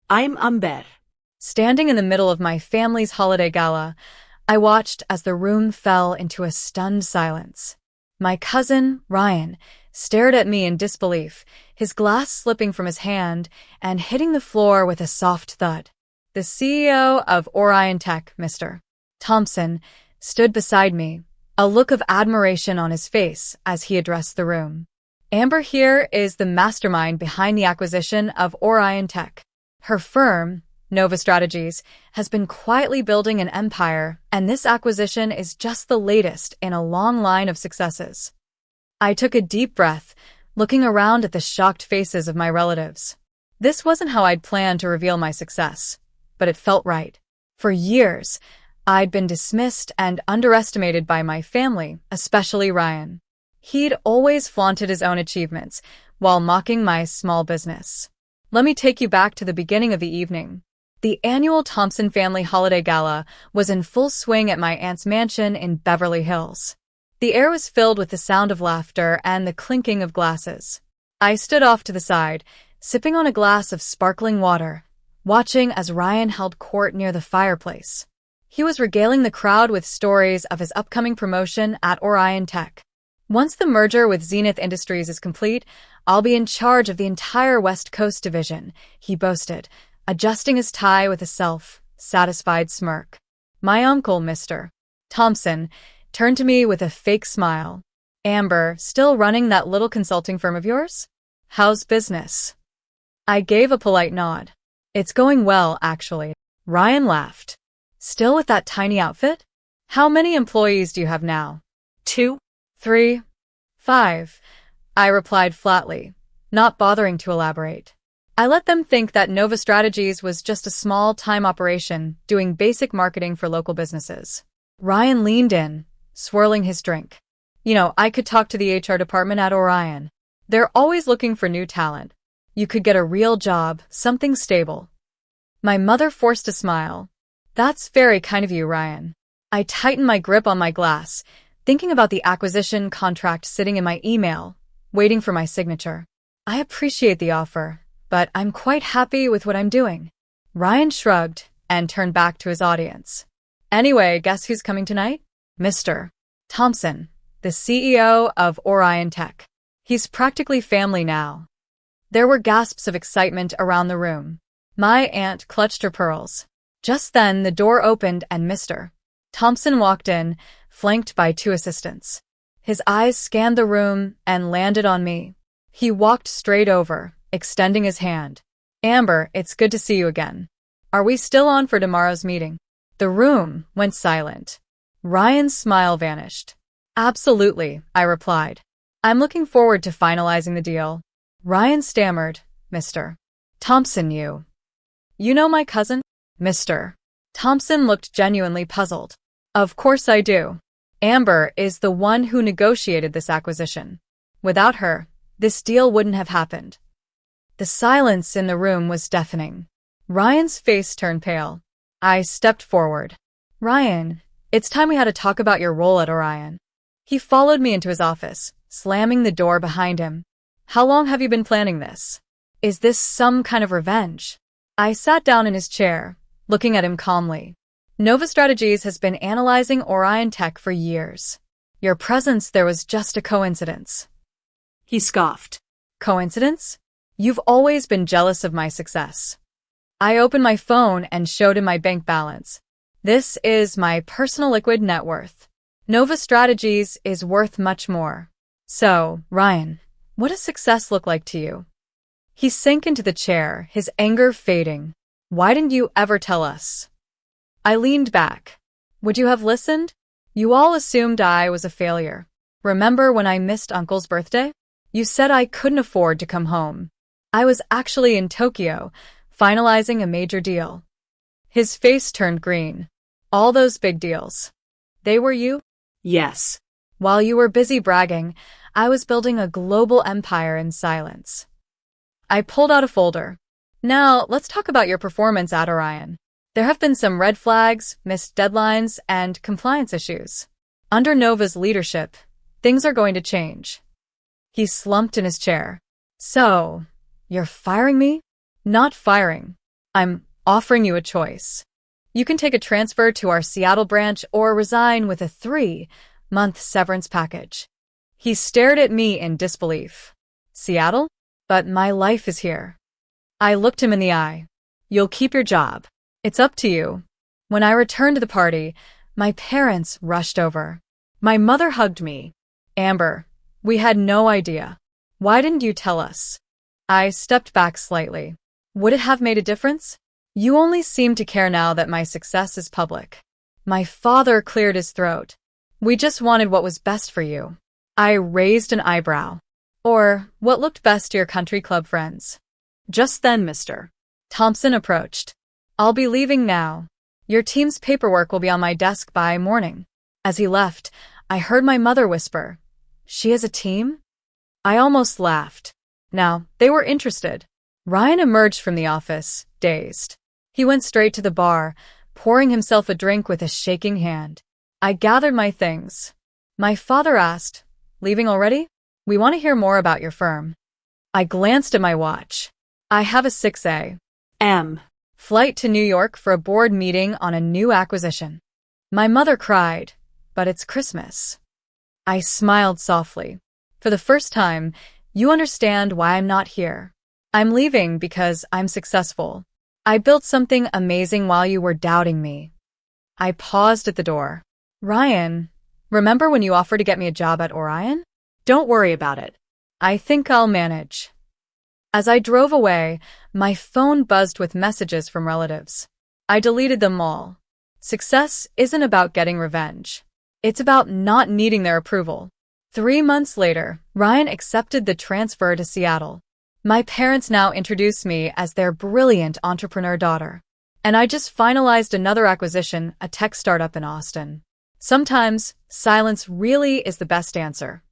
I'm Amber. Standing in the middle of my family's holiday gala, I watched as the room fell into a stunned silence. My cousin, Ryan, stared at me in disbelief, his glass slipping from his hand and hitting the floor with a soft thud. The CEO of Orion Tech, Mr. Thompson, stood beside me, a look of admiration on his face as he addressed the room. Amber here is the mastermind behind the acquisition of Orion Tech. Her firm, Nova Strategies, has been quietly building an empire, and this acquisition is just the latest in a long line of successes. I took a deep breath, looking around at the shocked faces of my relatives. This wasn't how I'd planned to reveal my success, but it felt right. For years, I'd been dismissed and underestimated by my family, especially Ryan. He'd always flaunted his own achievements, while mocking my small business. Let me take you back to the beginning of the evening. The annual Thompson Family Holiday Gala was in full swing at my aunt's mansion in Beverly Hills. The air was filled with the sound of laughter and the clinking of glasses. I stood off to the side, sipping on a glass of sparkling water, watching as Ryan held court near the fireplace. He was regaling the crowd with stories of his upcoming promotion at Orion Tech. Once the merger with Zenith Industries is complete, I'll be in charge of the entire West Coast division, he boasted, adjusting his tie with a self-satisfied smirk. My uncle, Mr. Thompson, turned to me with a fake smile. Amber, still running that little consulting firm of yours? How's business? I gave a polite nod. It's going well, actually. Ryan laughed. Still with that tiny outfit? How many employees do you have now? 2. 3. 5. I replied flatly, not bothering to elaborate. I let them think that Nova Strategies was just a small-time operation doing basic marketing for local businesses. Ryan leaned in, swirling his drink. I could talk to the HR department at Orion. They're always looking for new talent. You could get a real job, something stable. My mother forced a smile. That's very kind of you, Ryan. I tightened my grip on my glass, thinking about the acquisition contract sitting in my email, waiting for my signature. I appreciate the offer, but I'm quite happy with what I'm doing. Ryan shrugged and turned back to his audience. Anyway, guess who's coming tonight? Mr. Thompson, the CEO of Orion Tech. He's practically family now. There were gasps of excitement around the room. My aunt clutched her pearls. Just then, the door opened and Mr. Thompson walked in, flanked by 2 assistants. His eyes scanned the room and landed on me. He walked straight over, extending his hand. Amber, it's good to see you again. Are we still on for tomorrow's meeting? The room went silent. Ryan's smile vanished. Absolutely, I replied. I'm looking forward to finalizing the deal. Ryan stammered, Mr. Thompson, you know my cousin? Mr. Thompson looked genuinely puzzled. Of course I do. Amber is the one who negotiated this acquisition. Without her, this deal wouldn't have happened. The silence in the room was deafening. Ryan's face turned pale. I stepped forward. Ryan, it's time we had a talk about your role at Orion. He followed me into his office, slamming the door behind him. How long have you been planning this? Is this some kind of revenge? I sat down in his chair, looking at him calmly. Nova Strategies has been analyzing Orion Tech for years. Your presence there was just a coincidence. He scoffed. Coincidence? You've always been jealous of my success. I opened my phone and showed him my bank balance. This is my personal liquid net worth. Nova Strategies is worth much more. So, Ryan, what does success look like to you? He sank into the chair, his anger fading. Why didn't you ever tell us? I leaned back. Would you have listened? You all assumed I was a failure. Remember when I missed Uncle's birthday? You said I couldn't afford to come home. I was actually in Tokyo, finalizing a major deal. His face turned green. All those big deals. They were you? Yes. While you were busy bragging, I was building a global empire in silence. I pulled out a folder. Now, let's talk about your performance at Orion. There have been some red flags, missed deadlines, and compliance issues. Under Nova's leadership, things are going to change. He slumped in his chair. So, you're firing me? Not firing. I'm offering you a choice. You can take a transfer to our Seattle branch or resign with a 3-month severance package. He stared at me in disbelief. Seattle? But my life is here. I looked him in the eye. You'll keep your job. It's up to you. When I returned to the party, my parents rushed over. My mother hugged me. Amber, we had no idea. Why didn't you tell us? I stepped back slightly. Would it have made a difference? You only seem to care now that my success is public. My father cleared his throat. We just wanted what was best for you. I raised an eyebrow. Or what looked best to your country club friends. Just then, Mr. Thompson approached. I'll be leaving now. Your team's paperwork will be on my desk by morning. As he left, I heard my mother whisper, She has a team? I almost laughed. Now, they were interested. Ryan emerged from the office, dazed. He went straight to the bar, pouring himself a drink with a shaking hand. I gathered my things. My father asked, Leaving already? We want to hear more about your firm. I glanced at my watch. I have a 6 a.m. flight to New York for a board meeting on a new acquisition. My mother cried, but it's Christmas. I smiled softly. For the first time, you understand why I'm not here. I'm leaving because I'm successful. I built something amazing while you were doubting me. I paused at the door. Ryan, remember when you offered to get me a job at Orion? Don't worry about it. I think I'll manage. As I drove away, my phone buzzed with messages from relatives. I deleted them all. Success isn't about getting revenge. It's about not needing their approval. 3 months later, Ryan accepted the transfer to Seattle. My parents now introduce me as their brilliant entrepreneur daughter. And I just finalized another acquisition, a tech startup in Austin. Sometimes, silence really is the best answer.